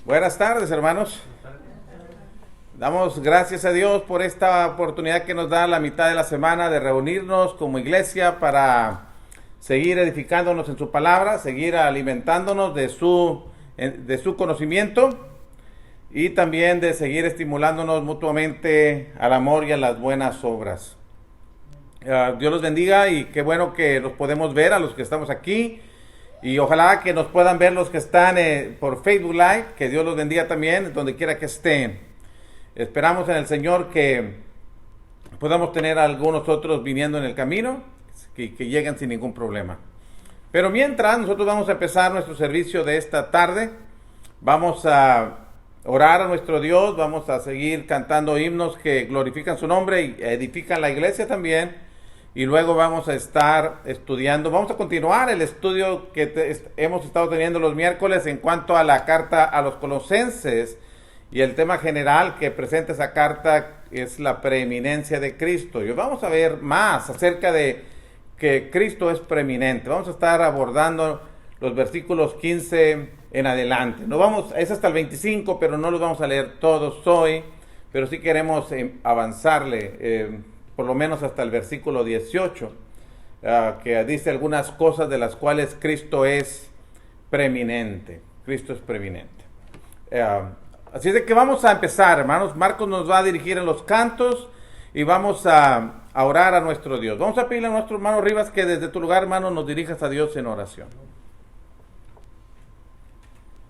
Buenas tardes, hermanos. Damos gracias a Dios por esta oportunidad que nos da la mitad de la semana de reunirnos como iglesia para seguir edificándonos en su palabra, seguir alimentándonos de su conocimiento y también de seguir estimulándonos mutuamente al amor y a las buenas obras. Dios los bendiga y qué bueno que los podemos ver a los que estamos aquí. Y ojalá que nos puedan ver los que están por Facebook Live, que Dios los bendiga también, donde quiera que estén. Esperamos en el Señor que podamos tener a algunos otros viniendo en el camino, que lleguen sin ningún problema. Pero mientras, nosotros vamos a empezar nuestro servicio de esta tarde. Vamos a orar a nuestro Dios, vamos a seguir cantando himnos que glorifican su nombre y edifican la iglesia también. Y luego vamos a estar estudiando, vamos a continuar el estudio que hemos estado teniendo los miércoles en cuanto a la carta a los Colosenses. Y el tema general que presenta esa carta es la preeminencia de Cristo. Y vamos a ver más acerca de que Cristo es preeminente. Vamos a estar abordando los versículos 15 en adelante. Es hasta el 25, pero no los vamos a leer todos hoy. Pero sí queremos avanzarle por lo menos hasta el versículo 18, que dice algunas cosas de las cuales Cristo es preeminente. Cristo es preeminente. Así es de que vamos a empezar, hermanos. Marcos nos va a dirigir en los cantos y vamos a orar a nuestro Dios. Vamos a pedirle a nuestro hermano Rivas que desde tu lugar, hermano, nos dirijas a Dios en oración.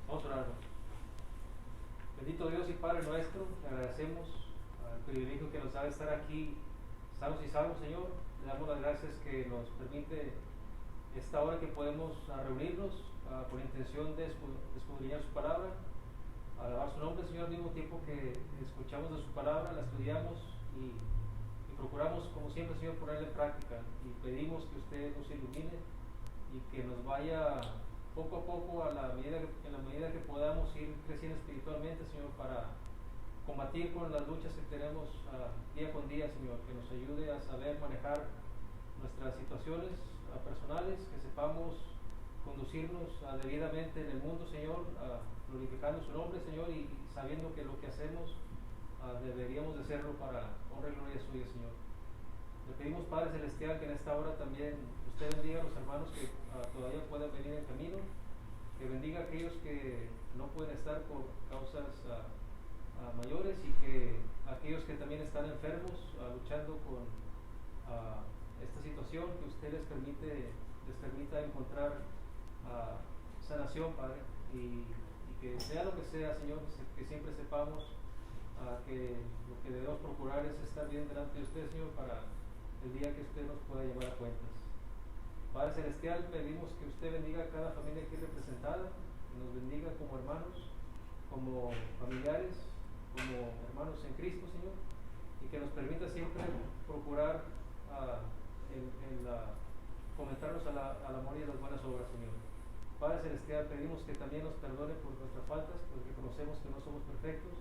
Vamos a orar. Bendito Dios y Padre nuestro, te agradecemos el privilegio que nos da de estar aquí sanos y salvos, Señor. Le damos las gracias que nos permite esta hora que podemos reunirnos con la intención de escudriñar su palabra, alabar su nombre, Señor, al mismo tiempo que escuchamos de su palabra, la estudiamos y procuramos, como siempre, Señor, ponerla en práctica. Y pedimos que usted nos ilumine y que nos vaya poco a poco, en la medida que podamos ir creciendo espiritualmente, Señor, para combatir con las luchas que tenemos día con día, Señor, que nos ayude a saber manejar nuestras situaciones personales, que sepamos conducirnos debidamente en el mundo, Señor, glorificando su nombre, Señor, y sabiendo que lo que hacemos deberíamos de hacerlo para honra y gloria suya, Señor. Le pedimos, Padre Celestial, que en esta hora también usted bendiga a los hermanos que todavía puedan venir en camino, que bendiga a aquellos que no pueden estar por causas mayores y que aquellos que también están enfermos luchando con esta situación, que usted les permita encontrar sanación, Padre, y que sea lo que sea, Señor, que siempre sepamos que lo que debemos procurar es estar bien delante de usted, Señor, para el día que usted nos pueda llevar a cuentas. Padre Celestial, pedimos que usted bendiga a cada familia aquí representada, que nos bendiga como hermanos, como familiares, como hermanos en Cristo, Señor, y que nos permita siempre procurar fomentarnos al amor y a las buenas obras, Señor. Padre Celestial, pedimos que también nos perdone por nuestras faltas, porque conocemos que no somos perfectos,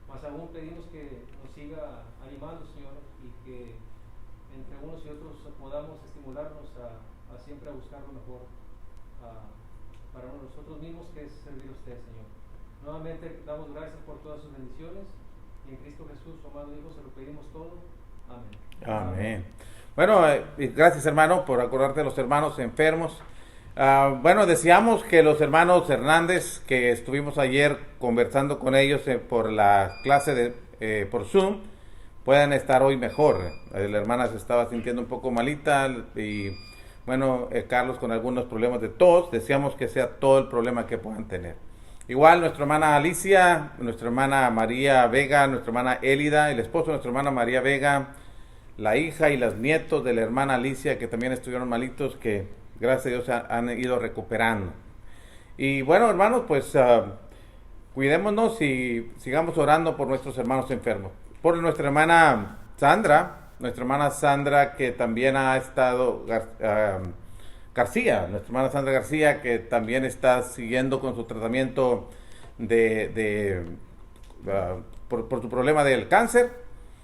mas aún pedimos que nos siga animando, Señor, y que entre unos y otros podamos estimularnos a siempre buscar lo mejor para nosotros mismos, que es servir a usted, Señor. Nuevamente damos gracias por todas sus bendiciones y en Cristo Jesús, su amado Hijo, se lo pedimos todo. Amén. Amén. Bueno, gracias, hermano, por acordarte de los hermanos enfermos. Bueno, deseamos que los hermanos Hernández, que estuvimos ayer conversando con ellos por la clase por Zoom, puedan estar hoy mejor. La hermana se estaba sintiendo un poco malita y bueno, Carlos con algunos problemas de tos. Deseamos que sea todo el problema que puedan tener. Igual nuestra hermana Alicia, nuestra hermana María Vega, nuestra hermana Élida, el esposo de nuestra hermana María Vega, la hija y los nietos de la hermana Alicia, que también estuvieron malitos, que gracias a Dios han ido recuperando. Y bueno, hermanos, pues cuidémonos y sigamos orando por nuestros hermanos enfermos. Por nuestra hermana Sandra, que también ha estado... nuestra hermana Sandra García, que también está siguiendo con su tratamiento por su problema del cáncer.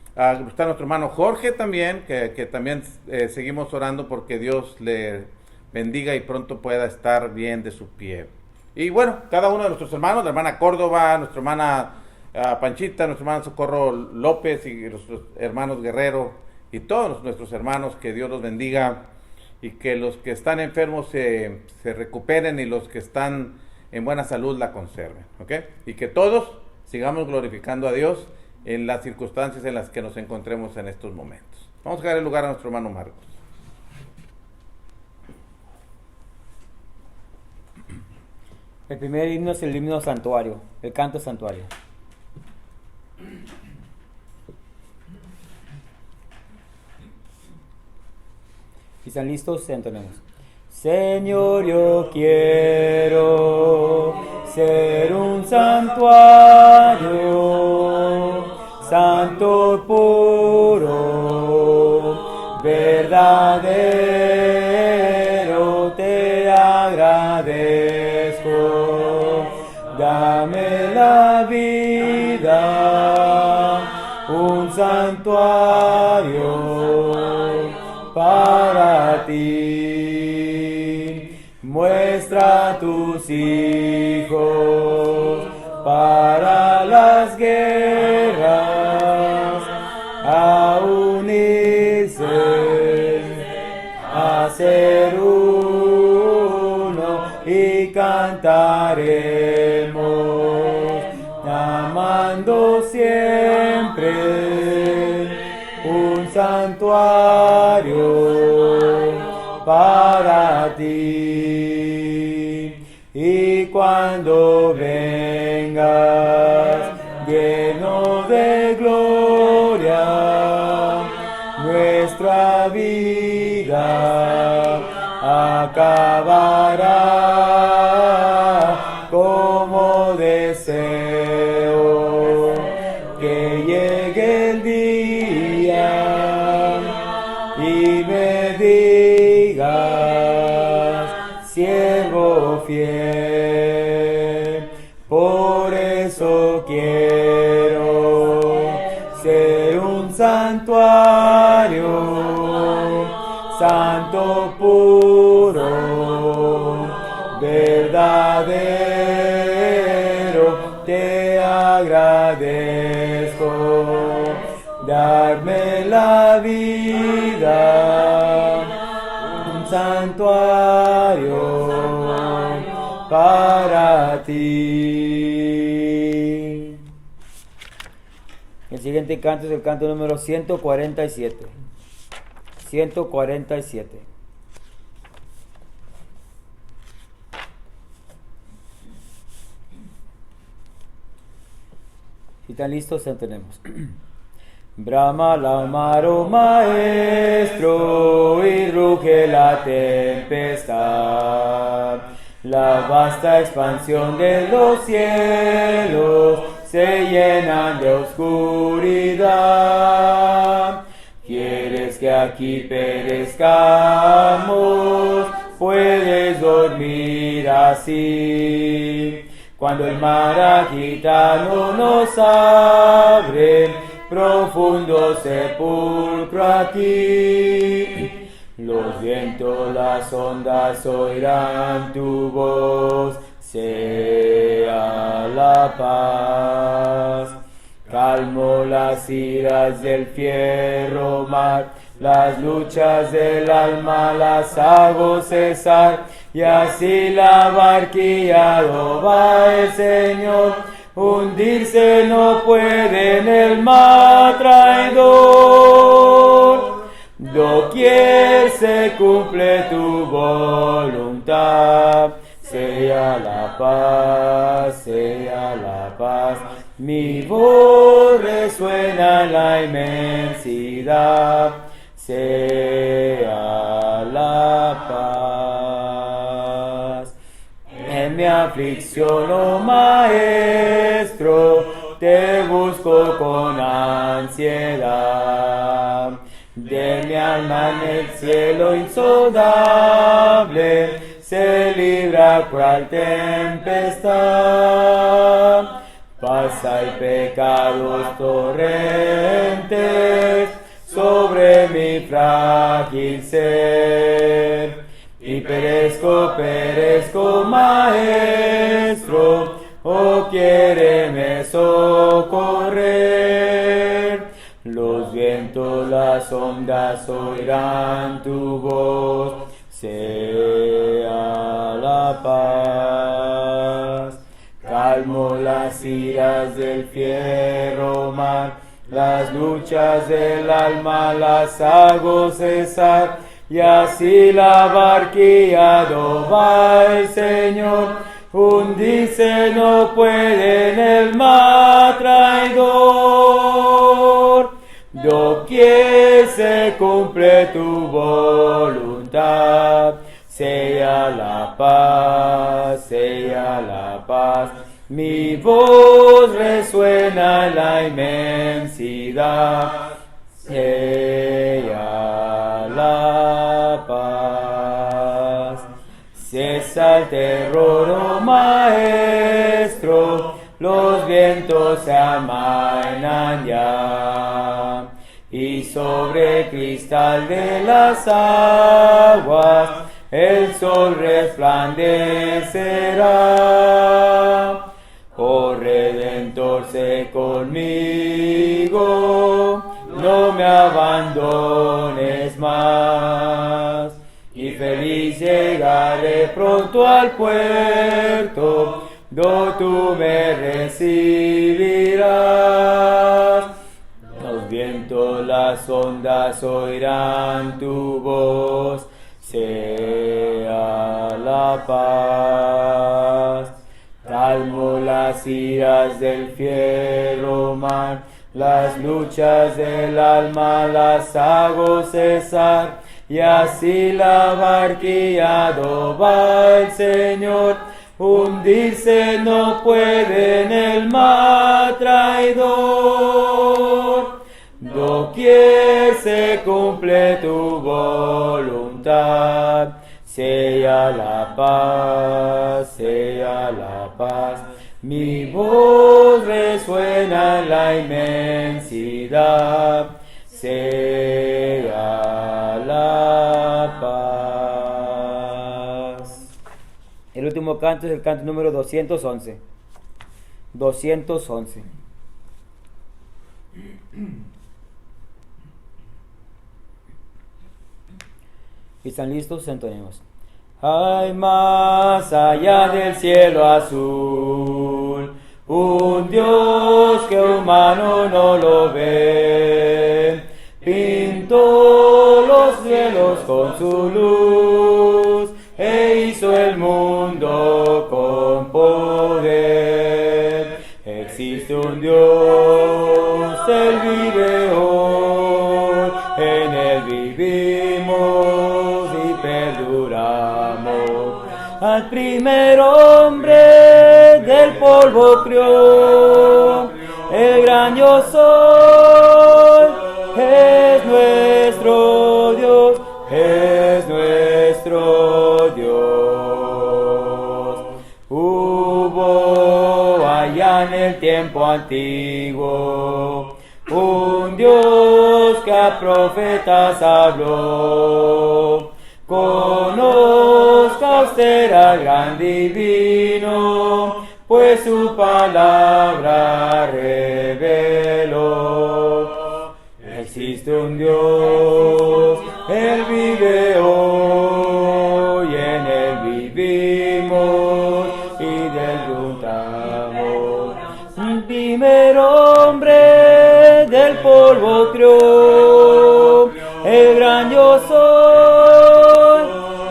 Está nuestro hermano Jorge también, que también seguimos orando porque Dios le bendiga y pronto pueda estar bien de su pie. Y bueno, cada uno de nuestros hermanos, la hermana Córdoba, nuestra hermana Panchita, nuestra hermana Socorro López y nuestros hermanos Guerrero y todos nuestros hermanos, que Dios los bendiga y que los que están enfermos se recuperen y los que están en buena salud la conserven, ¿ok? Y que todos sigamos glorificando a Dios en las circunstancias en las que nos encontremos en estos momentos. Vamos a dar el lugar a nuestro hermano Marcos. El primer himno es el himno santuario, el canto santuario. Si están listos, entonemos. Señor, yo quiero ser un santuario, santo puro, verdadero, te agradezco. Dame la vida, un santuario para ti. Muestra a tus hijos para las guerras, a unirse, a ser uno y cantaremos, amando siempre un santuario para ti. Y cuando vengas lleno de gloria, nuestra vida acabará como deseo que llegue el día y me digas, siervo fiel. Por eso quiero ser un santuario, santo puro, verdadero, te agradezco. Darme la vida, un santuario para ti. El siguiente canto es el canto número 147. 147. Si están listos, tenemos. Brama la mar, oh maestro, y ruge la tempestad. La vasta expansión de los cielos se llenan de oscuridad. ¿Quieres que aquí perezcamos? Puedes dormir así. Cuando el mar agitado nos abre profundo sepulcro aquí, los vientos, las ondas oirán tu voz, sea la paz. Calmo las iras del fiero mar, las luchas del alma las hago cesar, y así la barquilla va el Señor. Hundirse no puede en el mar traidor. Doquier se cumple tu voluntad, sea la paz, sea la paz. Mi voz resuena en la inmensidad, sea la paz. En mi aflicción, oh maestro, te busco con ansiedad. De mi alma en el cielo insondable se libra cual tempestad. Pasa el pecado torrentes sobre mi frágil ser. Y perezco, maestro, ondas oirán tu voz, sea la paz. Calmo las iras del fiero mar, las luchas del alma las hago cesar, y así la barquilla va el Señor, hundirse no puede en el mar traidor. Doquier se cumple tu voluntad, sea la paz, mi voz resuena en la inmensidad, sea la paz. Cesa el terror, oh Maestro, los vientos se amainan ya, y sobre el cristal de las aguas el sol resplandecerá. Oh Redentor, sé conmigo, no me abandones más, y feliz llegaré pronto al puerto, donde tú me recibirás. Los vientos, las ondas oirán tu voz, sea la paz. Calmo las iras del fiero mar, las luchas del alma las hago cesar, y así la barquilla va el Señor, hundirse no puede en el mar traidor. Doquier se cumple tu voluntad, sea la paz, mi voz resuena en la inmensidad, sea la paz. El último canto es el canto número 211. 211. ¿Y están listos? Entonemos. Hay más allá del cielo azul, un Dios que humano no lo ve. Pintó los cielos con su luz e hizo el mundo con poder. Existe un Dios, Él vive hoy, en Él vivimos y perduramos. Al primer hombre del polvo crió, el gran yo soy, es nuestro Dios, es nuestro Dios. Hubo allá en el tiempo antiguo un Dios que a profetas habló. Conozca usted al gran divino, pues su palabra reveló. Existe un Dios, Él vive hoy, en Él vivimos y disfrutamos. Un primer hombre del polvo crió, el gran yo soy,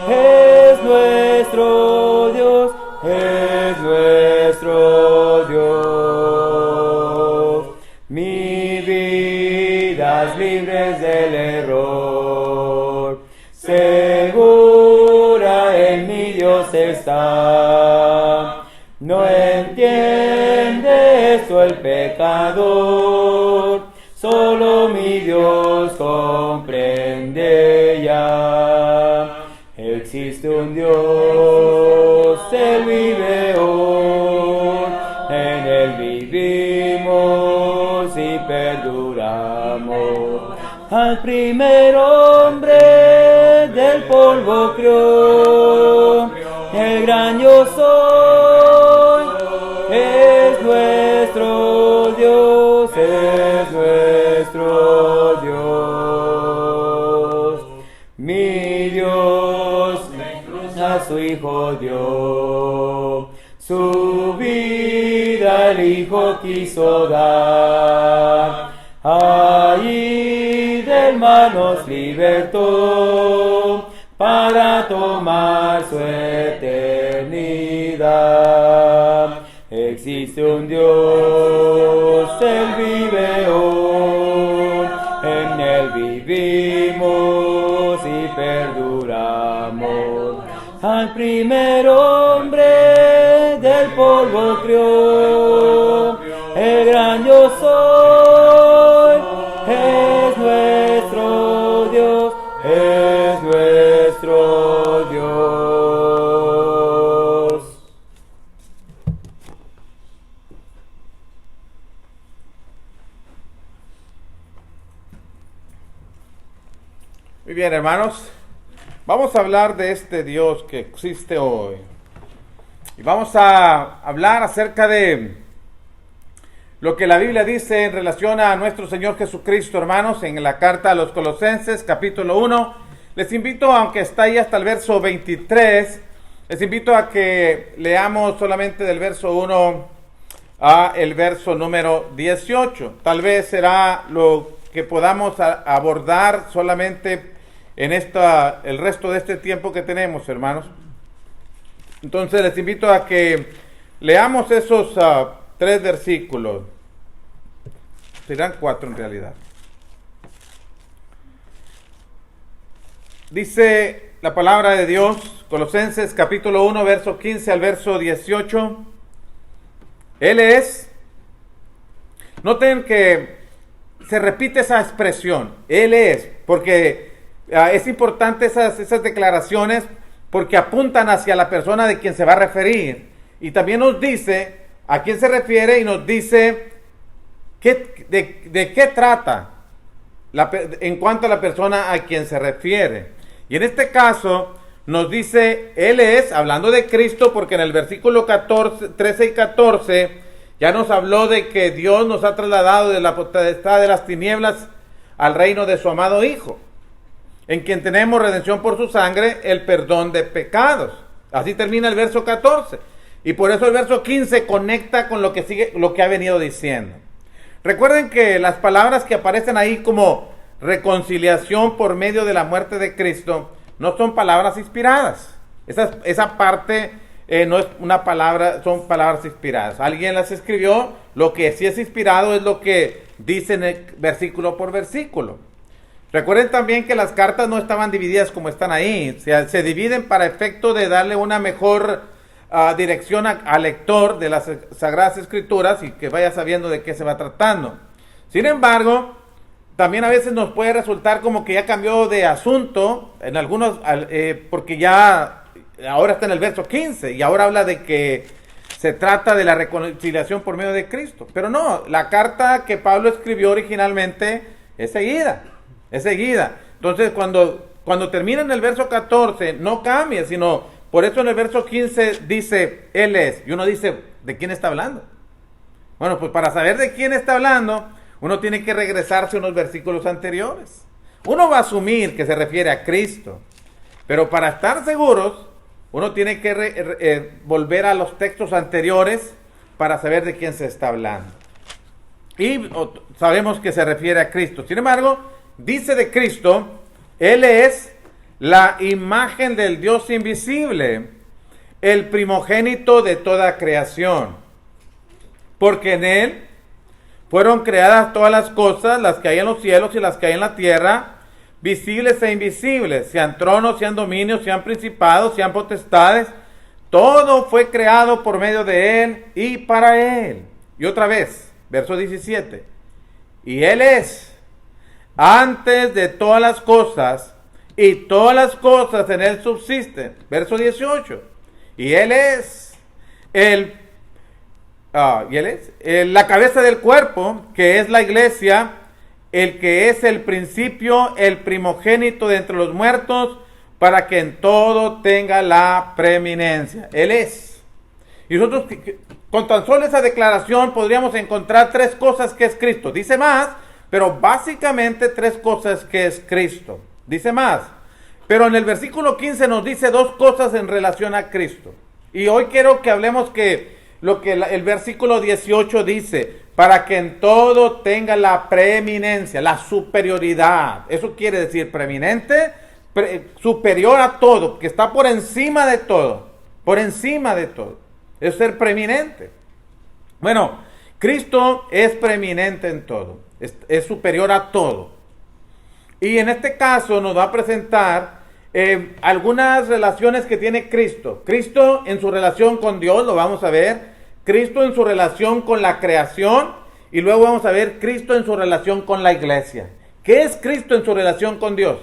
es nuestro Dios, es nuestro Dios. Mi vidas libres del error, segura en mi Dios está. No entiende esto el pecador, solo mi Dios comprende ya. Existe un Dios, Él vive hoy, en Él vivimos y perduramos. Al primer hombre del polvo crió, el gran yo soy, es nuestro Dios, es nuestro Dios. su Hijo dio. Su vida el Hijo quiso dar. Allí del mal nos libertó para tomar su eternidad. Existe un Dios, Él vive hoy, en Él vivimos y perduramos. Al primer hombre del polvo crió, el gran yo soy, es nuestro Dios, es nuestro Dios. Muy bien, hermanos, vamos a hablar de este Dios que existe hoy. Y vamos a hablar acerca de lo que la Biblia dice en relación a nuestro Señor Jesucristo, hermanos, en la carta a los Colosenses, capítulo 1. Les invito, aunque está ahí hasta el verso 23, les invito a que leamos solamente del verso 1 a el verso número 18. Tal vez será lo que podamos abordar solamente en el resto de este tiempo que tenemos, hermanos. Entonces les invito a que leamos esos 3 versículos. Serán 4 en realidad. Dice la palabra de Dios, Colosenses capítulo 1, verso 15 al verso 18. Él es, noten que se repite esa expresión, Él es, porque es importante esas declaraciones, porque apuntan hacia la persona de quien se va a referir. Y también nos dice a quién se refiere y nos dice de qué trata en cuanto a la persona a quien se refiere. Y en este caso nos dice, Él es, hablando de Cristo, porque en el versículo 13 y 14 ya nos habló de que Dios nos ha trasladado de la potestad de las tinieblas al reino de su amado Hijo, en quien tenemos redención por su sangre, el perdón de pecados. Así termina el verso 14. Y por eso el verso 15 conecta con lo que sigue, lo que ha venido diciendo. Recuerden que las palabras que aparecen ahí como reconciliación por medio de la muerte de Cristo no son palabras inspiradas. Esa parte no es una palabra, son palabras inspiradas. Alguien las escribió, lo que sí es inspirado es lo que dice en el versículo por versículo. Recuerden también que las cartas no estaban divididas como están ahí, se dividen para efecto de darle una mejor dirección al lector de las Sagradas Escrituras y que vaya sabiendo de qué se va tratando. Sin embargo, también a veces nos puede resultar como que ya cambió de asunto, en algunos, porque ya ahora está en el verso 15 y ahora habla de que se trata de la reconciliación por medio de Cristo. Pero no, la carta que Pablo escribió originalmente es seguida. Entonces cuando termina en el verso 14 no cambia, sino por eso en el verso 15 dice Él es, y uno dice, ¿de quién está hablando? Bueno, pues para saber de quién está hablando, uno tiene que regresarse a unos versículos anteriores. Uno va a asumir que se refiere a Cristo, pero para estar seguros, uno tiene que volver a los textos anteriores para saber de quién se está hablando. Y sabemos que se refiere a Cristo. Sin embargo, dice de Cristo, Él es la imagen del Dios invisible, el primogénito de toda creación, porque en Él fueron creadas todas las cosas, las que hay en los cielos y las que hay en la tierra, visibles e invisibles, sean tronos, sean dominios, sean principados, sean potestades, todo fue creado por medio de Él y para Él. Y otra vez, verso 17, y Él es antes de todas las cosas, y todas las cosas en Él subsisten. Verso 18. Y Él es la cabeza del cuerpo, que es la iglesia, el que es el principio, el primogénito de entre los muertos, para que en todo tenga la preeminencia. Él es. Y nosotros con tan solo esa declaración podríamos encontrar 3 cosas que es Cristo. Dice más, pero básicamente 3 cosas que es Cristo. Dice más, Pero en el versículo 15 nos dice dos cosas en relación a Cristo. Y hoy quiero que hablemos que lo que el versículo 18 dice, para que en todo tenga la preeminencia, la superioridad. Eso quiere decir preeminente, superior a todo, que está por encima de todo. Por encima de todo. Es ser preeminente. Bueno, Cristo es preeminente en todo. Es superior a todo. Y en este caso nos va a presentar algunas relaciones que tiene Cristo. Cristo en su relación con Dios, lo vamos a ver. Cristo en su relación con la creación. Y luego vamos a ver Cristo en su relación con la iglesia. ¿Qué es Cristo en su relación con Dios?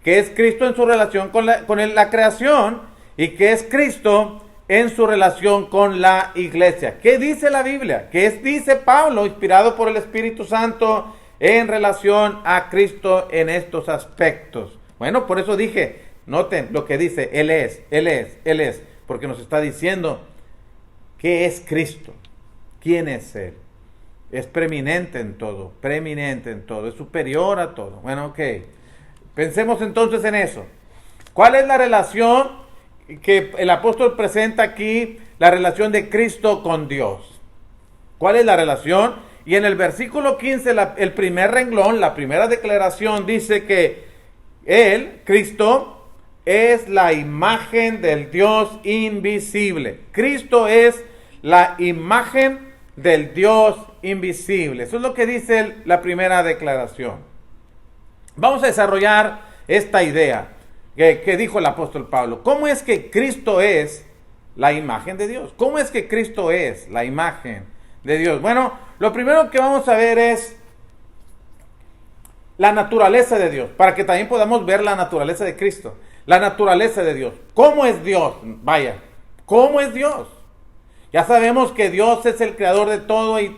¿Qué es Cristo en su relación con la creación? ¿Y qué es Cristo en su relación con la iglesia? ¿Qué dice la Biblia? ¿Qué dice Pablo, inspirado por el Espíritu Santo, en relación a Cristo en estos aspectos? Bueno, por eso dije, noten lo que dice, Él es, porque nos está diciendo, ¿qué es Cristo? ¿Quién es Él? Es preeminente en todo, es superior a todo. Bueno, ok, pensemos entonces en eso. ¿Cuál es la relación que el apóstol presenta aquí? La relación de Cristo con Dios. ¿Cuál es la relación? Y en el versículo 15, el primer renglón, la primera declaración dice que Él, Cristo, es la imagen del Dios invisible. Cristo es la imagen del Dios invisible. Eso es lo que dice la primera declaración. Vamos a desarrollar esta idea que dijo el apóstol Pablo. ¿Cómo es que Cristo es la imagen de Dios? ¿Cómo es que Cristo es la imagen de Dios? Bueno, lo primero que vamos a ver es la naturaleza de Dios, para que también podamos ver la naturaleza de Cristo. La naturaleza de Dios. ¿Cómo es Dios? Vaya, ¿cómo es Dios? Ya sabemos que Dios es el creador de todo y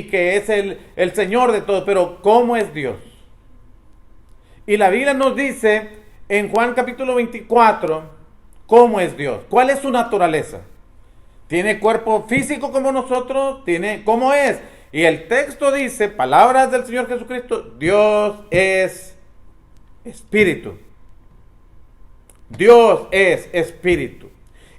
que es el Señor de todo, pero ¿cómo es Dios? Y la Biblia nos dice en Juan capítulo 24, ¿cómo es Dios? ¿Cuál es su naturaleza? ¿Tiene cuerpo físico como nosotros? ¿Cómo es? Y el texto dice, palabras del Señor Jesucristo, Dios es espíritu. Dios es espíritu.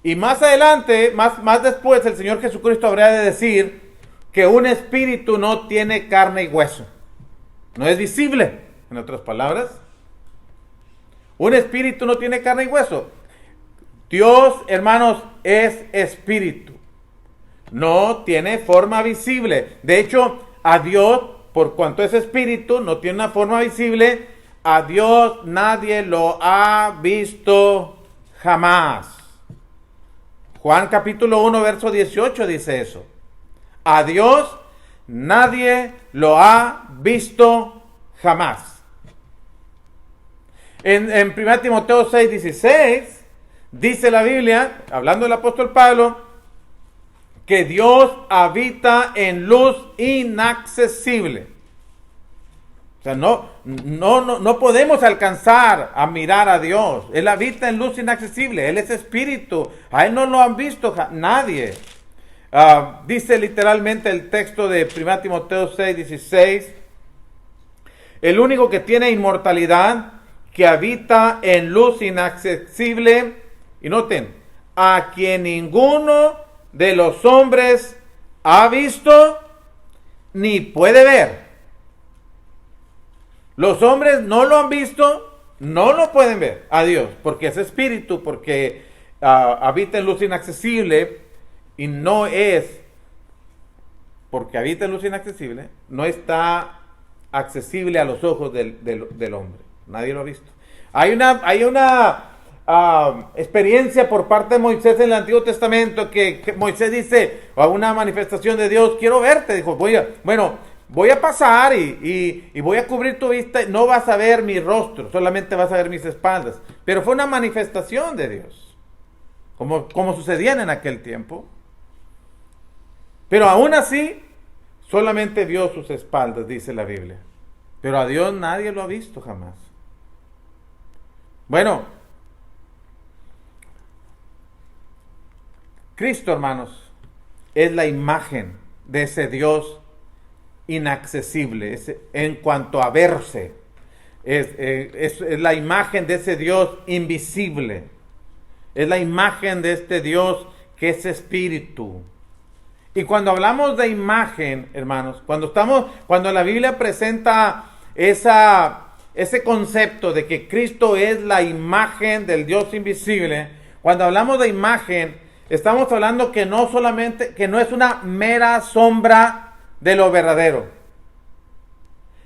Y más adelante, más después, el Señor Jesucristo habrá de decir que un espíritu no tiene carne y hueso. No es visible, en otras palabras. Un espíritu no tiene carne y hueso. Dios, hermanos, es espíritu. No tiene forma visible. De hecho, a Dios, por cuanto es espíritu, no tiene una forma visible. A Dios nadie lo ha visto jamás. Juan capítulo 1, verso 18 dice eso. A Dios nadie lo ha visto jamás. En 1 Timoteo 6, 16, dice la Biblia, hablando del apóstol Pablo, que Dios habita en luz inaccesible. O sea, no podemos alcanzar a mirar a Dios. Él habita en luz inaccesible. Él es espíritu. A Él no lo han visto nadie. Dice literalmente el texto de 1 Timoteo 6, 16. El único que tiene inmortalidad, que habita en luz inaccesible. Y noten, a quien ninguno de los hombres ha visto ni puede ver. Los hombres no lo han visto, no lo pueden ver a Dios, porque es espíritu, porque habita en luz inaccesible, y no es, porque habita en luz inaccesible, no está accesible a los ojos del hombre. Nadie lo ha visto. Hay una experiencia por parte de Moisés en el Antiguo Testamento que Moisés dice a una manifestación de Dios, quiero verte. Dijo, voy a pasar y voy a cubrir tu vista, no vas a ver mi rostro, solamente vas a ver mis espaldas. Pero fue una manifestación de Dios, como sucedían en aquel tiempo. Pero aún así, solamente vio sus espaldas, dice la Biblia. Pero a Dios nadie lo ha visto jamás. Bueno, Cristo, hermanos, es la imagen de ese Dios inaccesible en cuanto a verse. es la imagen de ese Dios invisible. Es la imagen de este Dios que es espíritu. Y cuando hablamos de imagen, hermanos, cuando la Biblia presenta ese concepto de que Cristo es la imagen del Dios invisible, cuando hablamos de imagen, estamos hablando que no es una mera sombra de lo verdadero.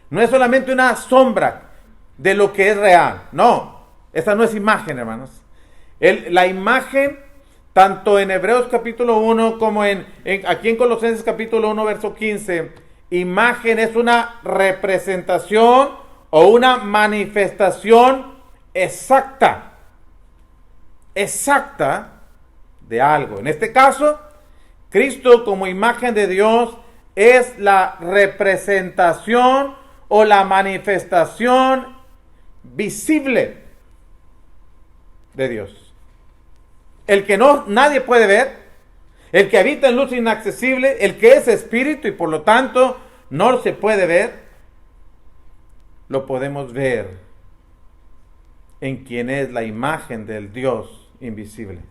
No es solamente una sombra de lo que es real. No, esa no es imagen, hermanos. La imagen, tanto en Hebreos capítulo 1 como aquí en Colosenses capítulo 1 verso 15, imagen es una representación o una manifestación exacta de algo. En este caso, Cristo como imagen de Dios es la representación o la manifestación visible de Dios. El que nadie puede ver, el que habita en luz inaccesible, el que es espíritu y por lo tanto no se puede ver, lo podemos ver en quien es la imagen del Dios invisible.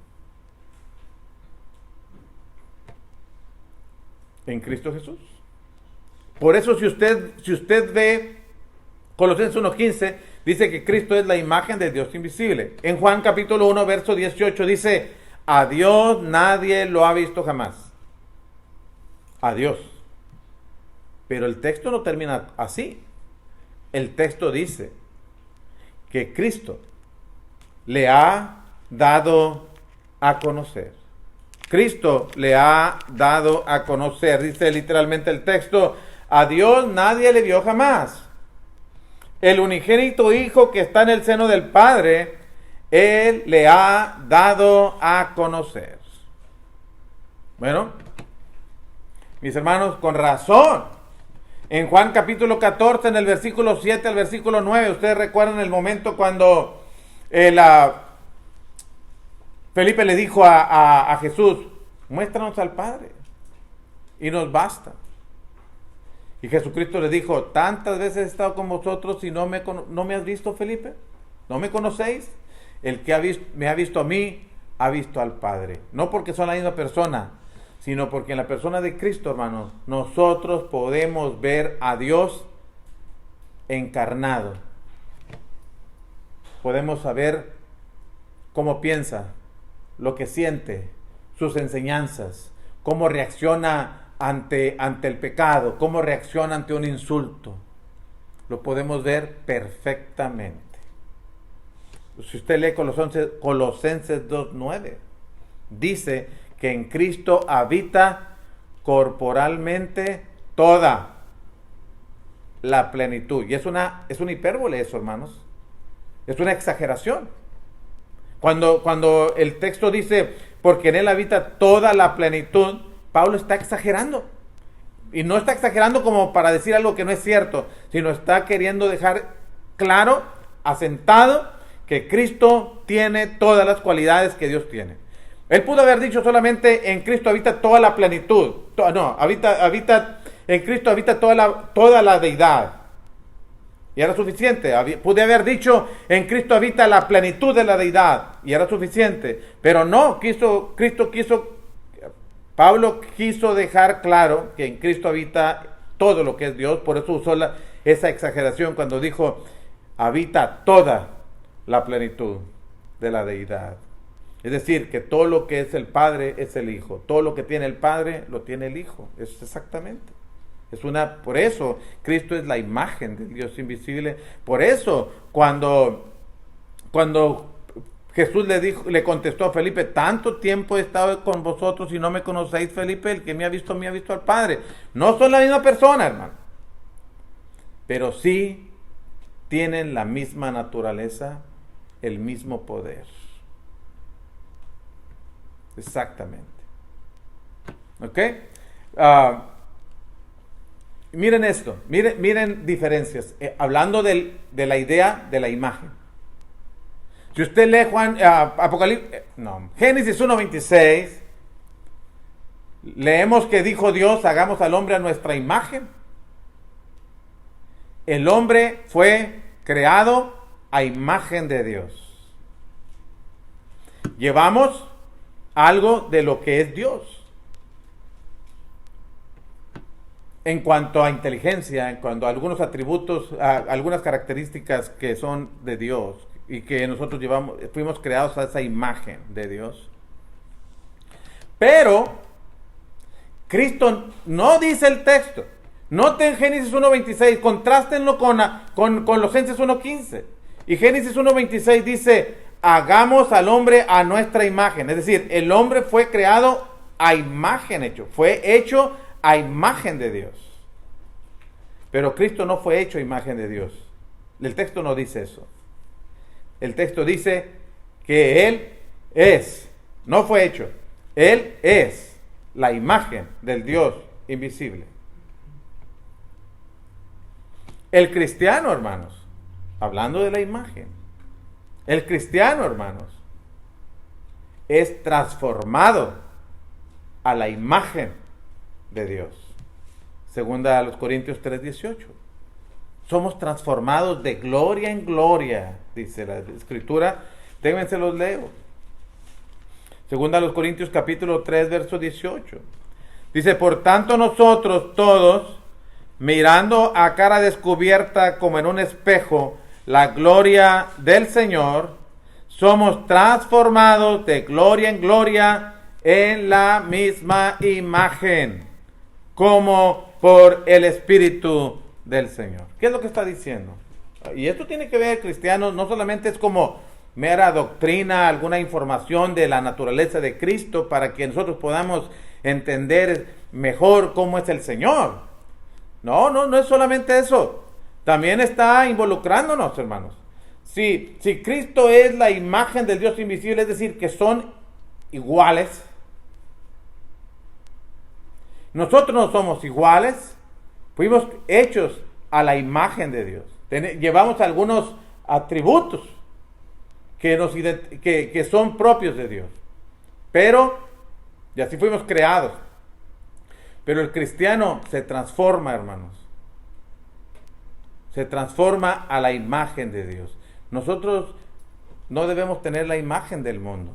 En Cristo Jesús. Por eso si usted ve Colosenses 1:15, dice que Cristo es la imagen del Dios invisible. En Juan capítulo 1 verso 18 dice, a Dios nadie lo ha visto jamás. A Dios. Pero el texto no termina así. El texto dice que Cristo le ha dado a conocer. Cristo le ha dado a conocer. Dice literalmente el texto, a Dios nadie le vio jamás. El unigénito Hijo que está en el seno del Padre, Él le ha dado a conocer. Bueno, mis hermanos, con razón. En Juan capítulo 14, en el versículo 7 al versículo 9, ustedes recuerdan el momento cuando Felipe le dijo a Jesús, muéstranos al Padre y nos basta. Y Jesucristo le dijo, tantas veces he estado con vosotros y no me has visto, Felipe. ¿No me conocéis? El que me ha visto a mí, ha visto al Padre. No porque son la misma persona, sino porque en la persona de Cristo, hermanos, nosotros podemos ver a Dios encarnado. Podemos saber cómo piensa, lo que siente, sus enseñanzas, cómo reacciona ante el pecado, cómo reacciona ante un insulto. Lo podemos ver perfectamente. Si usted lee Colosenses 2:9, dice que en Cristo habita corporalmente toda la plenitud. Y es una hipérbole eso, hermanos. Es una exageración. Cuando el texto dice, porque en Él habita toda la plenitud, Pablo está exagerando. Y no está exagerando como para decir algo que no es cierto, sino está queriendo dejar claro, asentado, que Cristo tiene todas las cualidades que Dios tiene. Él pudo haber dicho solamente en Cristo habita toda la plenitud. En Cristo habita toda la deidad. Y era suficiente. Pude haber dicho en Cristo habita la plenitud de la deidad. Y era suficiente. Pero no, Pablo quiso dejar claro que en Cristo habita todo lo que es Dios. Por eso usó esa exageración cuando dijo habita toda la plenitud de la deidad. Es decir, que todo lo que es el Padre es el Hijo. Todo lo que tiene el Padre lo tiene el Hijo. Es exactamente. Por eso Cristo es la imagen del Dios invisible. Por eso cuando Jesús le contestó a Felipe, tanto tiempo he estado con vosotros y no me conocéis, Felipe, el que me ha visto al Padre. No son la misma persona, hermano. Pero sí tienen la misma naturaleza, el mismo poder. Exactamente. ¿Ok? Miren esto, miren diferencias. Hablando de la idea de la imagen. Si usted lee Génesis 1:26, leemos que dijo Dios, hagamos al hombre a nuestra imagen. El hombre fue creado a imagen de Dios. Llevamos algo de lo que es Dios. En cuanto a inteligencia, en cuanto a algunos atributos, a algunas características que son de Dios y que nosotros fuimos creados a esa imagen de Dios. Pero Cristo no dice el texto. Noten Génesis 1.26, contrástenlo con Colosenses 1.15. Y Génesis 1.26 dice, hagamos al hombre a nuestra imagen. Es decir, el hombre fue creado a imagen fue hecho a imagen de Dios. Pero Cristo no fue hecho a imagen de Dios. El texto no dice eso. El texto dice que Él no fue hecho. Él es la imagen del Dios invisible. El cristiano, hermanos, hablando de la imagen, el cristiano, hermanos, es transformado a la imagen de Dios. Segunda a los Corintios 3:18. Somos transformados de gloria en gloria, dice la Escritura. Déjense los leo. Segunda a los Corintios capítulo 3, verso 18. Dice, por tanto nosotros todos, mirando a cara descubierta como en un espejo la gloria del Señor, somos transformados de gloria en gloria en la misma imagen, como por el Espíritu del Señor. ¿Qué es lo que está diciendo? Y esto tiene que ver, cristianos, no solamente es como mera doctrina, alguna información de la naturaleza de Cristo para que nosotros podamos entender mejor cómo es el Señor. No es solamente eso. También está involucrándonos, hermanos. Si Cristo es la imagen del Dios invisible, es decir, que son iguales. Nosotros no somos iguales. Fuimos hechos a la imagen de Dios. Llevamos algunos atributos que son propios de Dios. Y así fuimos creados. Pero el cristiano se transforma, hermanos. Se transforma a la imagen de Dios. Nosotros no debemos tener la imagen del mundo,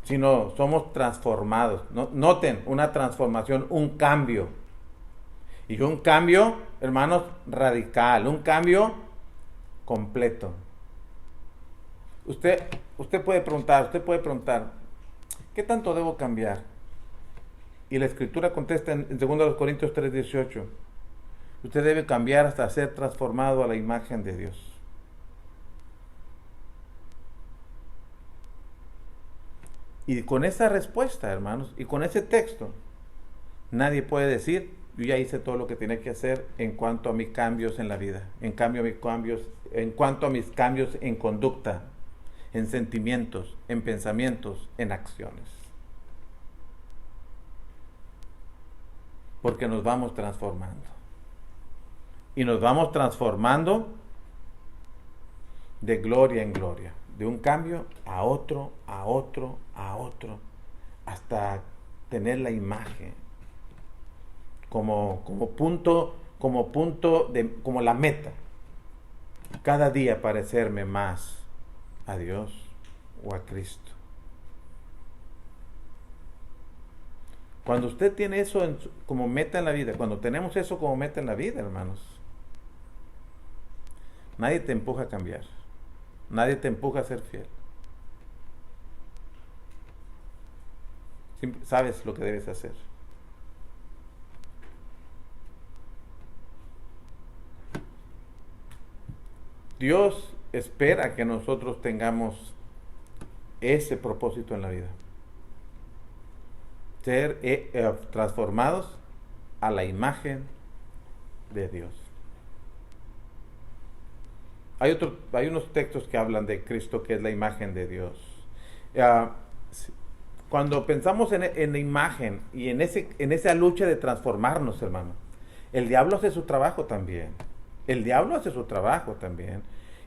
sino somos transformados. Noten, una transformación, un cambio. Y un cambio, hermanos, radical, un cambio completo. Usted puede preguntar, ¿qué tanto debo cambiar? Y la Escritura contesta en 2 Corintios 3:18. Usted debe cambiar hasta ser transformado a la imagen de Dios. Y con esa respuesta, hermanos, y con ese texto, nadie puede decir, yo ya hice todo lo que tenía que hacer en cuanto a mis cambios en la vida, en cuanto a mis cambios en conducta, en sentimientos, en pensamientos, en acciones. Porque nos vamos transformando. Y nos vamos transformando de gloria en gloria, de un cambio a otro, hasta tener la imagen como la meta. Cada día parecerme más a Dios o a Cristo. Cuando usted tiene eso como meta en la vida, cuando tenemos eso como meta en la vida, hermanos, nadie te empuja a cambiar. Nadie te empuja a ser fiel. Sabes lo que debes hacer. Dios espera que nosotros tengamos ese propósito en la vida. Ser transformados a la imagen de Dios. Hay unos textos que hablan de Cristo, que es la imagen de Dios. Cuando pensamos en la imagen y en esa lucha de transformarnos, hermano, el diablo hace su trabajo también.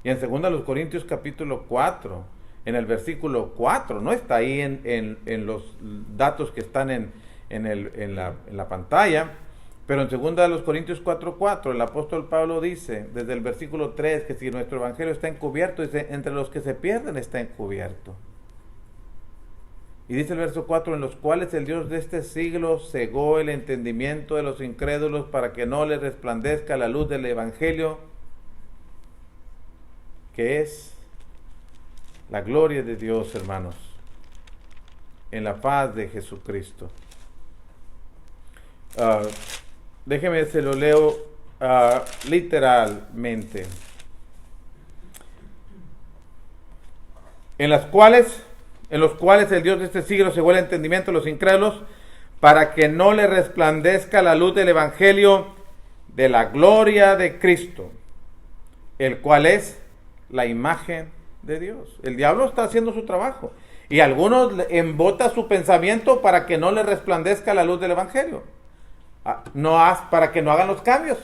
Y en 2 Corintios capítulo 4, en el versículo 4, no está ahí en los datos que están en la pantalla, Pero en 2 Corintios 4:4 el apóstol Pablo dice, desde el versículo 3, que si nuestro evangelio está encubierto, dice, entre los que se pierden está encubierto. Y dice el verso 4, en los cuales el Dios de este siglo cegó el entendimiento de los incrédulos para que no les resplandezca la luz del evangelio, que es la gloria de Dios, hermanos, en la paz de Jesucristo. Déjeme, se lo leo literalmente. En los cuales el Dios de este siglo cegó el entendimiento de los incrédulos para que no le resplandezca la luz del evangelio de la gloria de Cristo, el cual es la imagen de Dios. El diablo está haciendo su trabajo y a algunos embota su pensamiento para que no le resplandezca la luz del evangelio, para que no hagan los cambios,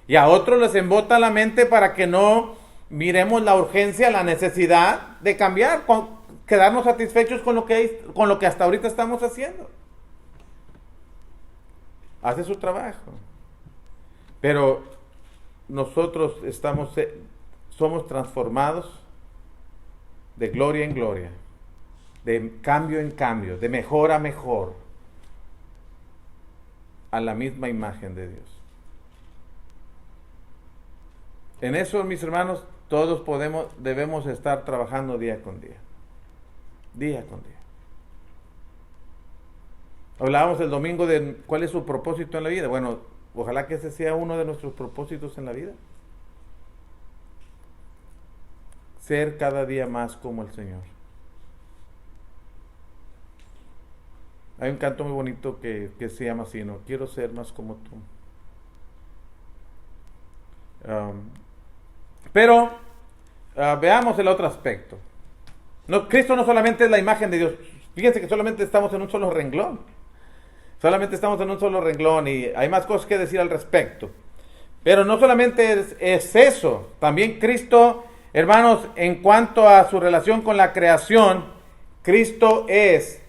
y a otros les embota la mente para que no miremos la urgencia, la necesidad de cambiar, quedarnos satisfechos con lo que hasta ahorita estamos haciendo. Hace su trabajo, pero nosotros somos transformados de gloria en gloria, de cambio en cambio, de mejor a mejor, a la misma imagen de Dios. En eso, mis hermanos, todos debemos estar trabajando día con día. Día con día. Hablábamos el domingo de cuál es su propósito en la vida. Bueno, ojalá que ese sea uno de nuestros propósitos en la vida. Ser cada día más como el Señor. Hay un canto muy bonito que se llama así, ¿no? Quiero ser más como tú. Pero veamos el otro aspecto. Cristo no solamente es la imagen de Dios. Fíjense que solamente estamos en un solo renglón. Solamente estamos en un solo renglón y hay más cosas que decir al respecto. Pero no solamente es eso. También Cristo, hermanos, en cuanto a su relación con la creación, Cristo es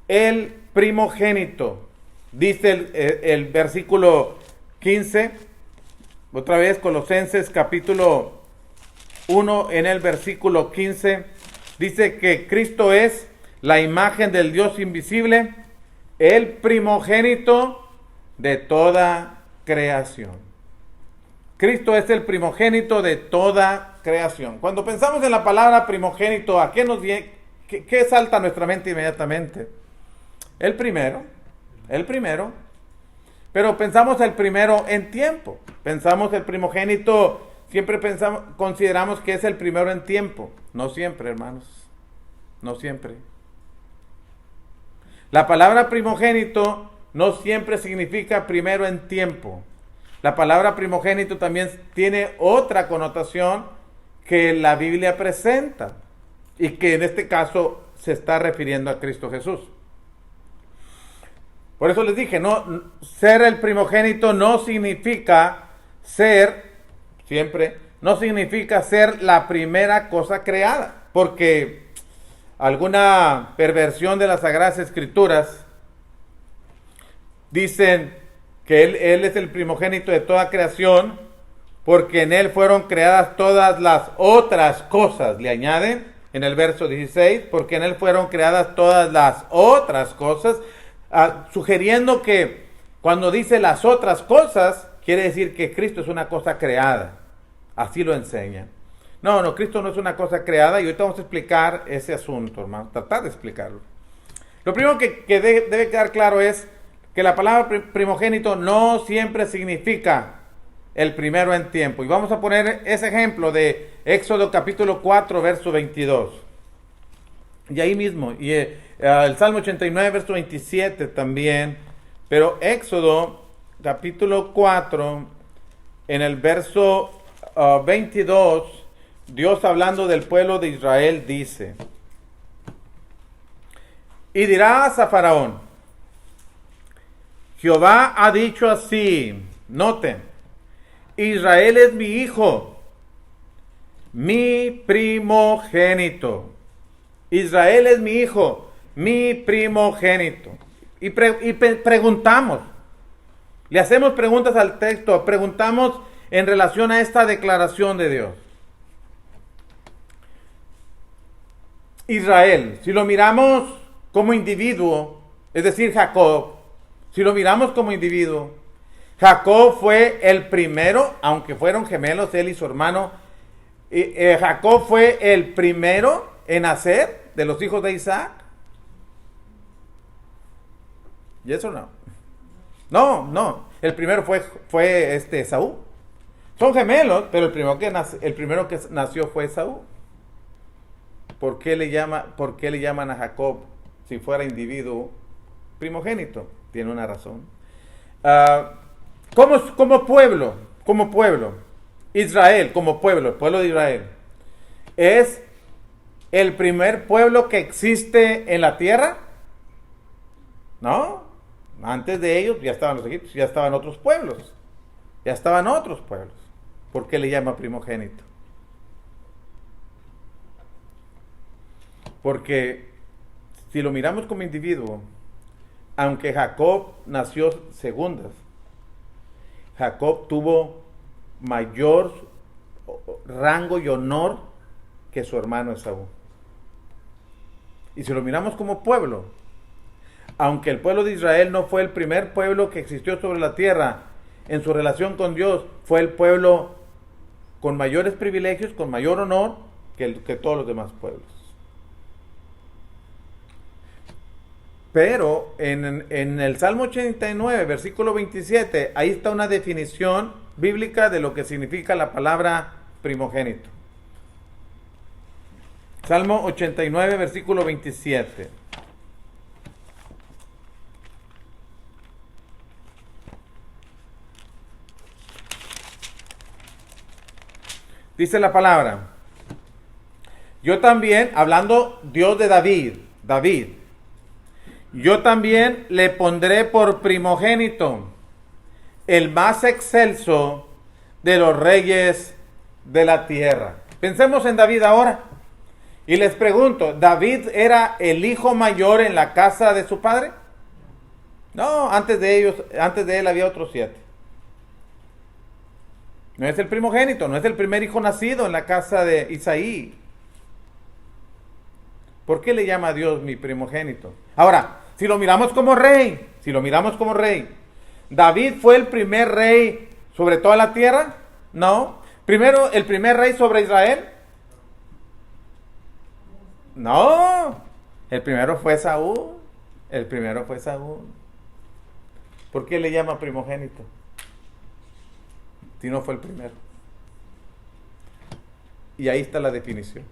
el primogénito. Dice el versículo 15, otra vez Colosenses capítulo 1 en el versículo 15, dice que Cristo es la imagen del Dios invisible, el primogénito de toda creación. Cristo es el primogénito de toda creación. Cuando pensamos en la palabra primogénito, ¿a qué salta a nuestra mente inmediatamente? El primero, pero pensamos el primero en tiempo. Pensamos el primogénito, consideramos que es el primero en tiempo. No siempre, hermanos, no siempre. La palabra primogénito no siempre significa primero en tiempo. La palabra primogénito también tiene otra connotación que la Biblia presenta y que en este caso se está refiriendo a Cristo Jesús. Por eso les dije, ser el primogénito no significa no significa ser la primera cosa creada, porque alguna perversión de las Sagradas Escrituras dicen que él es el primogénito de toda creación, porque en él fueron creadas todas las otras cosas, le añaden en el verso 16, porque en él fueron creadas todas las otras cosas, sugiriendo que cuando dice las otras cosas, quiere decir que Cristo es una cosa creada. Así lo enseña. No, Cristo no es una cosa creada y ahorita vamos a explicar ese asunto, hermano, tratar de explicarlo. Lo primero que debe quedar claro es que la palabra primogénito no siempre significa el primero en tiempo. Y vamos a poner ese ejemplo de Éxodo capítulo 4, verso 22. Y ahí mismo, y el Salmo 89, verso 27 también, pero Éxodo capítulo 4, en el verso 22, Dios hablando del pueblo de Israel dice: y dirás a Faraón, Jehová ha dicho así, noten, Israel es mi hijo, mi primogénito. Israel es mi hijo, mi primogénito. Y preguntamos, Le hacemos preguntas al texto, preguntamos en relación a esta declaración de Dios. Israel, si lo miramos como individuo, es decir, Jacob, si lo miramos como individuo, Jacob fue el primero, aunque fueron gemelos él y su hermano, Jacob fue el primero en nacer de los hijos de Isaac. ¿Y eso no? No, el primero fue Esaú. Son gemelos, pero el primero que nació fue Esaú. ¿Por qué le llaman a Jacob, si fuera individuo, primogénito? Tiene una razón. Como pueblo, Israel, como pueblo, el pueblo de Israel, es el primer pueblo que existe en la tierra. ¿No? Antes de ellos ya estaban los egipcios, ya estaban otros pueblos. ¿Por qué le llama primogénito? Porque si lo miramos como individuo, aunque Jacob nació segundas, Jacob tuvo mayor rango y honor que su hermano Esaú. Y si lo miramos como pueblo, aunque el pueblo de Israel no fue el primer pueblo que existió sobre la tierra, en su relación con Dios fue el pueblo con mayores privilegios, con mayor honor que todos los demás pueblos. Pero en el Salmo 89, versículo 27, ahí está una definición bíblica de lo que significa la palabra primogénito. Salmo 89, versículo 27. Dice la palabra: yo también, hablando Dios de David, yo también le pondré por primogénito, el más excelso de los reyes de la tierra. Pensemos en David ahora. Y les pregunto, ¿David era el hijo mayor en la casa de su padre? No, antes de él había otros 7. No es el primogénito, no es el primer hijo nacido en la casa de Isaí. ¿Por qué le llama a Dios mi primogénito? Ahora, si lo miramos como rey, ¿David fue el primer rey sobre toda la tierra? No. ¿Primero el primer rey sobre Israel? No. El primero fue Saúl. ¿Por qué le llama primogénito? Si no fue el primero. Y ahí está la definición.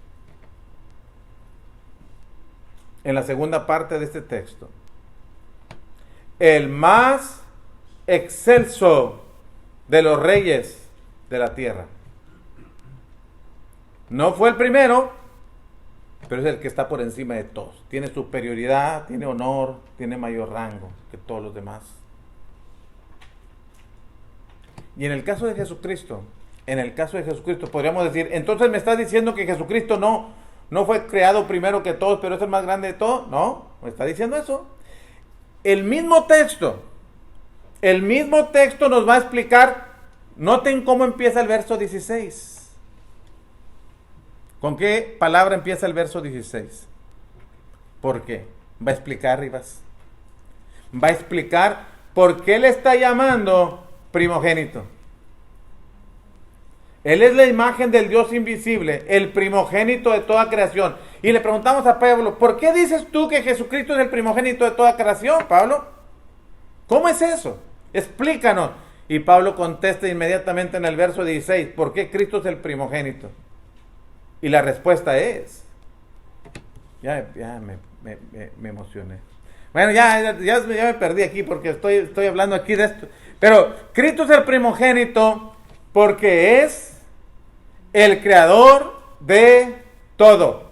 En la segunda parte de este texto. El más excelso de los reyes de la tierra. No fue el primero, pero es el que está por encima de todos. Tiene superioridad, tiene honor, tiene mayor rango que todos los demás. Y en el caso de Jesucristo, podríamos decir, entonces me estás diciendo que Jesucristo no fue creado primero que todos, pero es el más grande de todos. No, me está diciendo eso. El mismo texto nos va a explicar. Noten cómo empieza el verso 16. ¿Con qué palabra empieza el verso 16? ¿Por qué? Va a explicar, Rivas. Va a explicar por qué le está llamando primogénito. Él es la imagen del Dios invisible, el primogénito de toda creación. Y le preguntamos a Pablo, ¿por qué dices tú que Jesucristo es el primogénito de toda creación, Pablo? ¿Cómo es eso? Explícanos. Y Pablo contesta inmediatamente en el verso 16, ¿por qué Cristo es el primogénito? Y la respuesta es, ya me emocioné. Bueno, ya me perdí aquí porque estoy hablando aquí de esto. Pero Cristo es el primogénito porque es el creador de todo.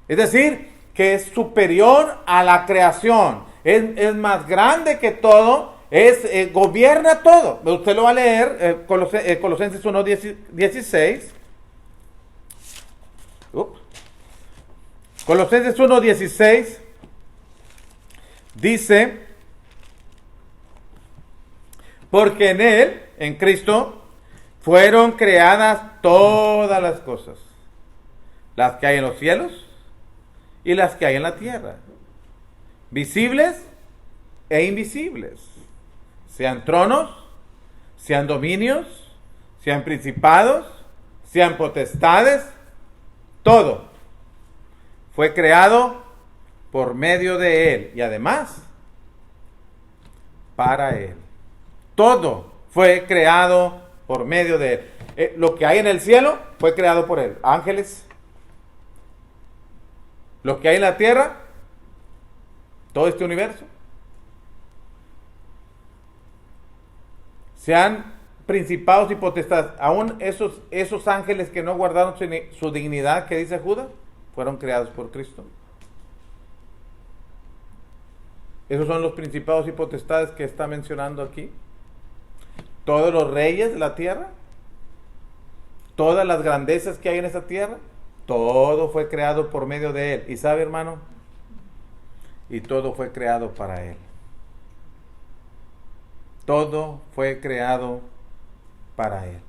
Es decir, que es superior a la creación. Es más grande que todo. Gobierna todo. Usted lo va a leer, Colosenses 1:16. Colosenses 1:16 dice: Porque en Él, en Cristo, fueron creadas todas las cosas, las que hay en los cielos y las que hay en la tierra, visibles e invisibles, sean tronos, sean dominios, sean principados, sean potestades, todo fue creado por medio de Él y además para Él. Todo fue creado por medio de Él. Lo que hay en el cielo fue creado por Él. Ángeles. Lo que hay en la tierra, todo este universo, sean principados y potestades, aún esos ángeles que no guardaron su dignidad, que dice Judas, fueron creados por Cristo. Esos son los principados y potestades que está mencionando aquí. Todos los reyes de la tierra, todas las grandezas que hay en esa tierra, todo fue creado por medio de Él. ¿Y sabe, hermano? Y todo fue creado para Él. Todo fue creado para Él.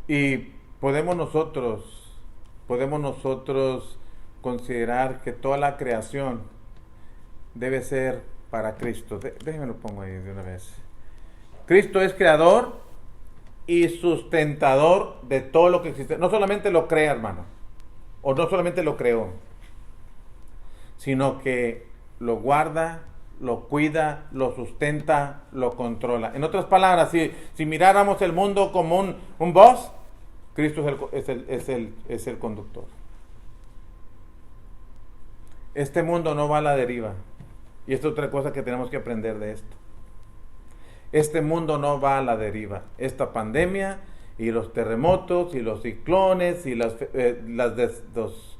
Y podemos nosotros considerar que toda la creación debe ser para Cristo. Déjenme lo pongo ahí de una vez. Cristo es creador y sustentador de todo lo que existe. No solamente lo crea, hermano, o no solamente lo creó, sino que lo guarda, lo cuida, lo sustenta, lo controla. En otras palabras, si miráramos el mundo como un boss, Cristo es el conductor. Este mundo no va a la deriva. Y esta es otra cosa que tenemos que aprender de esto. Este mundo no va a la deriva. Esta pandemia y los terremotos y los ciclones y las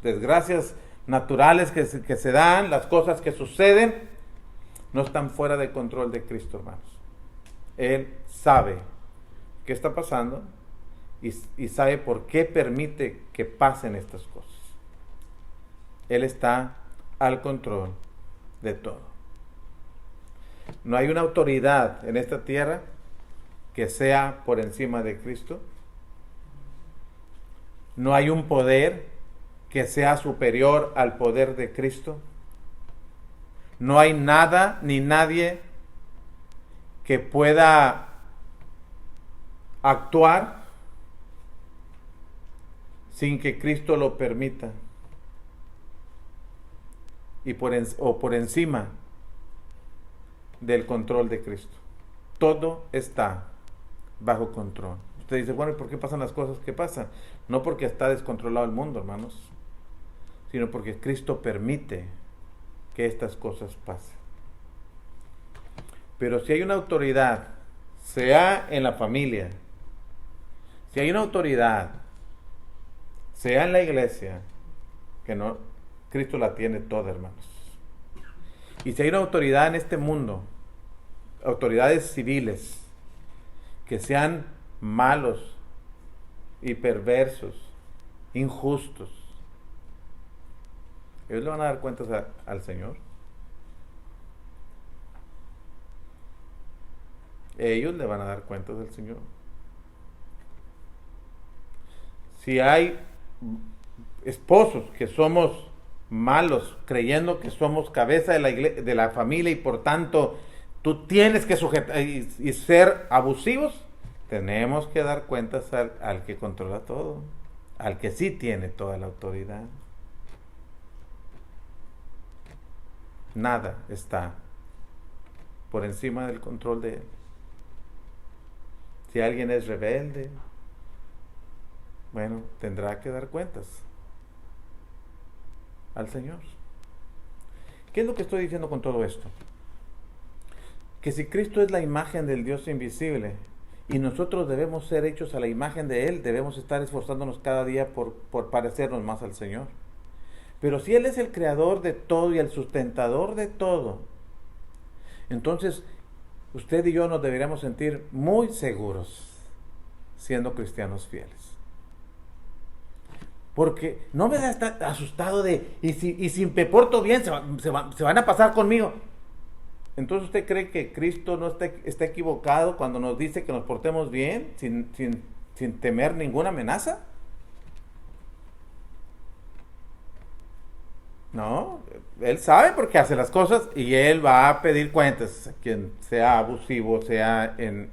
desgracias naturales que se dan, las cosas que suceden, no están fuera del control de Cristo, hermanos. Él sabe qué está pasando y sabe por qué permite que pasen estas cosas. Él está al control de todo. No hay una autoridad en esta tierra que sea por encima de Cristo. No hay un poder que sea superior al poder de Cristo. No hay nada ni nadie que pueda actuar sin que Cristo lo permita y por encima del control de Cristo. Todo está bajo control. Usted dice, bueno, ¿y por qué pasan las cosas que pasan? No porque está descontrolado el mundo, hermanos, sino porque Cristo permite que estas cosas pasen. Pero si hay una autoridad, sea en la familia, si hay una autoridad, sea en la iglesia, que no, Cristo la tiene toda, hermanos. Y si hay una autoridad en este mundo, autoridades civiles, que sean malos y perversos, injustos, ellos le van a dar cuentas al Señor. Ellos le van a dar cuentas al Señor. Si hay esposos que somos malos, creyendo que somos cabeza de la familia y por tanto tú tienes que sujetar y ser abusivos, tenemos que dar cuentas al que controla todo, al que sí tiene toda la autoridad. Nada está por encima del control de Él. Si alguien es rebelde, bueno, tendrá que dar cuentas al Señor. ¿Qué es lo que estoy diciendo con todo esto? Que si Cristo es la imagen del Dios invisible y nosotros debemos ser hechos a la imagen de Él, debemos estar esforzándonos cada día por parecernos más al Señor. Pero si Él es el creador de todo y el sustentador de todo, entonces usted y yo nos deberíamos sentir muy seguros siendo cristianos fieles. Porque no me da estar asustado de, y si me porto bien, se van a pasar conmigo. Entonces, ¿usted cree que Cristo no está equivocado cuando nos dice que nos portemos bien sin temer ninguna amenaza? No, Él sabe por qué hace las cosas y Él va a pedir cuentas a quien sea abusivo, sea en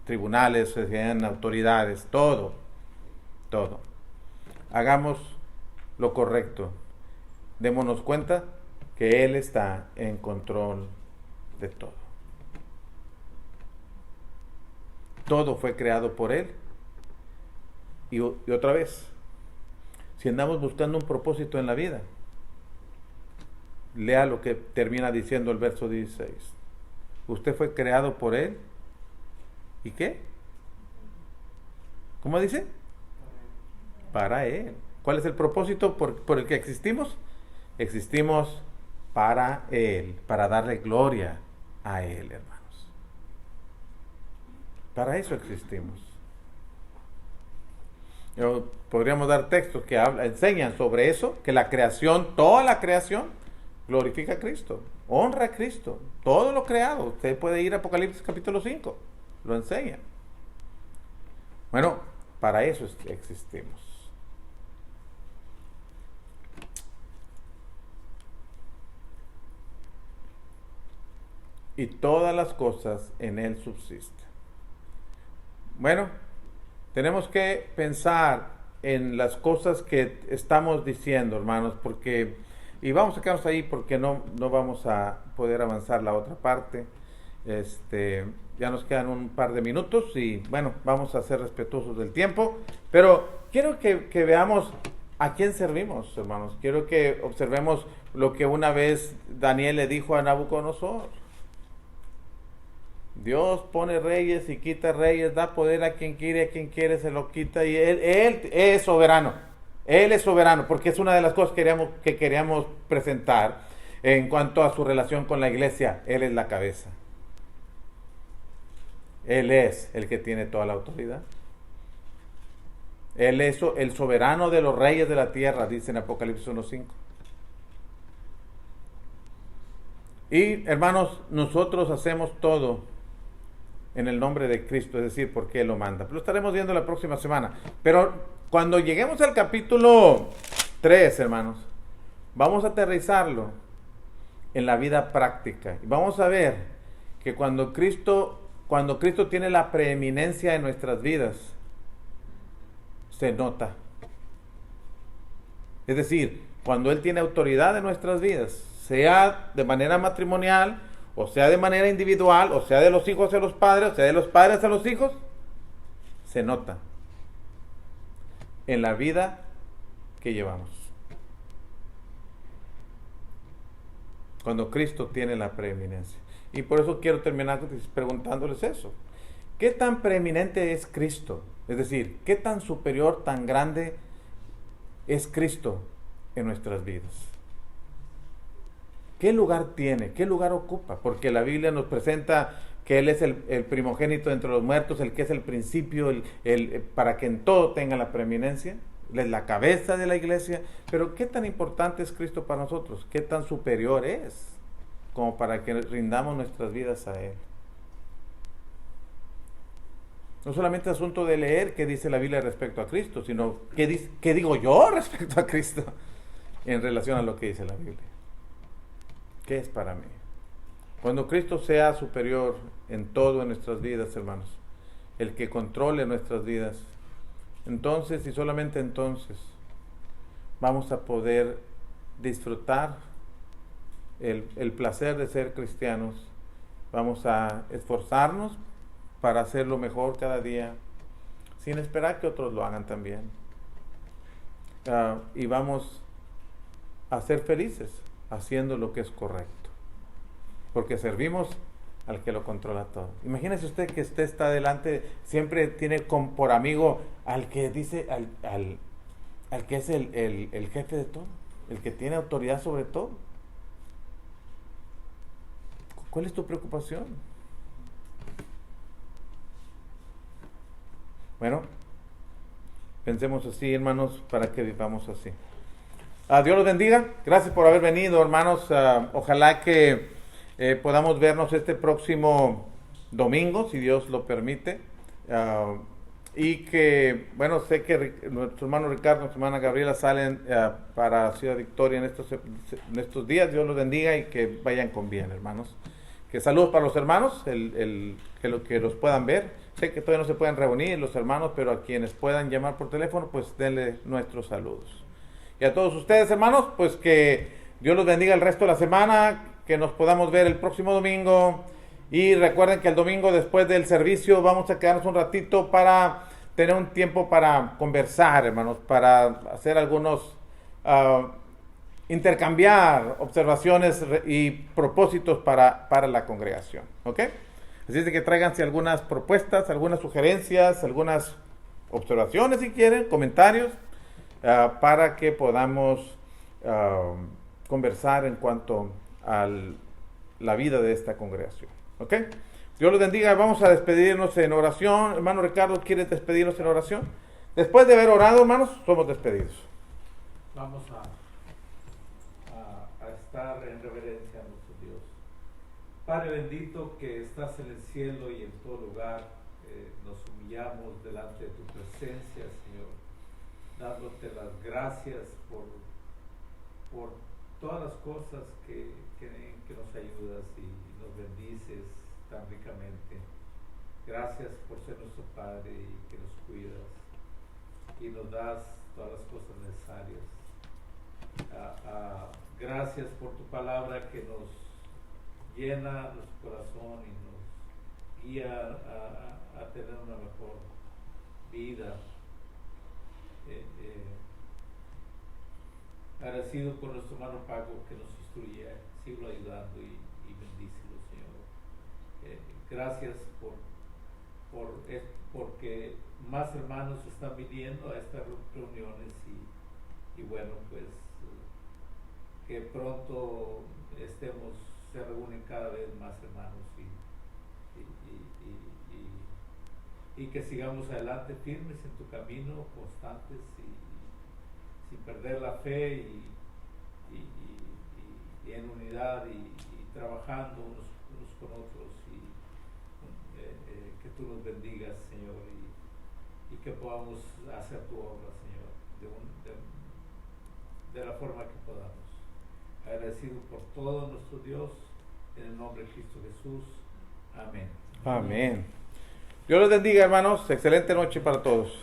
tribunales, sea en autoridades, todo. Hagamos lo correcto. Démonos cuenta que Él está en control de todo. Todo fue creado por Él. Y otra vez, si andamos buscando un propósito en la vida, lea lo que termina diciendo el verso 16. Usted fue creado por Él. ¿Y qué? ¿Cómo dice? Para Él. ¿Cuál es el propósito por el que existimos? Existimos para Él, para darle gloria a Él, hermanos. Para eso existimos. Podríamos dar textos que enseñan sobre eso, que la creación, toda la creación, glorifica a Cristo, honra a Cristo, todo lo creado. Usted puede ir a Apocalipsis capítulo 5, lo enseña. Bueno, para eso existimos. Y todas las cosas en Él subsisten. Bueno, tenemos que pensar en las cosas que estamos diciendo, hermanos, y vamos a quedarnos ahí porque no vamos a poder avanzar la otra parte. Ya nos quedan un par de minutos y bueno, vamos a ser respetuosos del tiempo, pero quiero que veamos a quién servimos, hermanos. Quiero que observemos lo que una vez Daniel le dijo a Nabucodonosor. Dios pone reyes y quita reyes, da poder a quien quiere se lo quita, y Él es soberano. Él es soberano, porque es una de las cosas que queríamos presentar en cuanto a su relación con la iglesia. Él es la cabeza. Él es el que tiene toda la autoridad. Él es el soberano de los reyes de la tierra, dice en Apocalipsis 1:5. Y hermanos, nosotros hacemos todo en el nombre de Cristo, es decir, porque Él lo manda. Lo estaremos viendo la próxima semana. Pero cuando lleguemos al capítulo 3, hermanos, vamos a aterrizarlo en la vida práctica. Y vamos a ver que cuando Cristo tiene la preeminencia en nuestras vidas, se nota. Es decir, cuando Él tiene autoridad en nuestras vidas, sea de manera matrimonial, o sea de manera individual, o sea de los hijos a los padres, o sea de los padres a los hijos, se nota en la vida que llevamos. Cuando Cristo tiene la preeminencia. Y por eso quiero terminar preguntándoles eso. ¿Qué tan preeminente es Cristo? Es decir, ¿qué tan superior, tan grande es Cristo en nuestras vidas? ¿Qué lugar tiene? ¿Qué lugar ocupa? Porque la Biblia nos presenta que Él es el primogénito entre los muertos, el que es el principio, para que en todo tenga la preeminencia. Él es la cabeza de la iglesia. Pero ¿qué tan importante es Cristo para nosotros? ¿Qué tan superior es como para que rindamos nuestras vidas a Él? No solamente es asunto de leer qué dice la Biblia respecto a Cristo, sino qué digo yo respecto a Cristo en relación a lo que dice la Biblia. ¿Qué es para mí? Cuando Cristo sea superior en todo en nuestras vidas, hermanos, el que controle nuestras vidas, entonces y solamente entonces vamos a poder disfrutar el placer de ser cristianos. Vamos a esforzarnos para hacerlo mejor cada día, sin esperar que otros lo hagan también. Y vamos a ser felices haciendo lo que es correcto, porque servimos al que lo controla todo. Imagínese usted que usted está delante, siempre tiene por amigo al que dice, al que es el jefe de todo, el que tiene autoridad sobre todo. ¿Cuál es tu preocupación? Bueno, pensemos así, hermanos, para que vivamos así. Dios los bendiga. Gracias por haber venido, hermanos. Ojalá que podamos vernos este próximo domingo, si Dios lo permite. Y que, bueno, sé que nuestro hermano Ricardo, nuestra hermana Gabriela salen para Ciudad Victoria en estos días. Dios los bendiga y que vayan con bien, hermanos. Que saludos para los hermanos, que los puedan ver. Sé que todavía no se pueden reunir los hermanos, pero a quienes puedan llamar por teléfono, pues denle nuestros saludos. Y a todos ustedes, hermanos, pues que Dios los bendiga el resto de la semana, que nos podamos ver el próximo domingo. Y recuerden que el domingo después del servicio vamos a quedarnos un ratito para tener un tiempo para conversar, hermanos, para hacer algunos, intercambiar observaciones y propósitos para la congregación, ¿ok? Así es de que tráiganse algunas propuestas, algunas sugerencias, algunas observaciones si quieren, comentarios, para que podamos conversar en cuanto a la vida de esta congregación. ¿Ok? Dios los bendiga. Vamos a despedirnos en oración. Hermano Ricardo, ¿quieres despedirnos en oración? Después de haber orado, hermanos, somos despedidos. Vamos a estar en reverencia a nuestro Dios. Padre bendito que estás en el cielo y en todo lugar, nos humillamos delante de tu presencia, Señor, dándote las gracias por todas las cosas que nos ayudas y nos bendices tan ricamente. Gracias por ser nuestro Padre y que nos cuidas y nos das todas las cosas necesarias. Gracias por tu palabra que nos llena nuestro corazón y nos guía a tener una mejor vida. Agradecido por nuestro hermano Paco que nos instruye, sigo ayudando y bendícelo, Señor. Gracias porque más hermanos están viniendo a estas reuniones y bueno, pues que pronto se reúnen cada vez más hermanos y que sigamos adelante firmes en tu camino, constantes y sin perder la fe y en unidad y trabajando unos con otros y que tú nos bendigas, Señor, y que podamos hacer tu obra, Señor, de la forma que podamos. Agradecido por todo nuestro Dios, en el nombre de Cristo Jesús. Amén. Amén. Dios los bendiga, hermanos. Excelente noche para todos.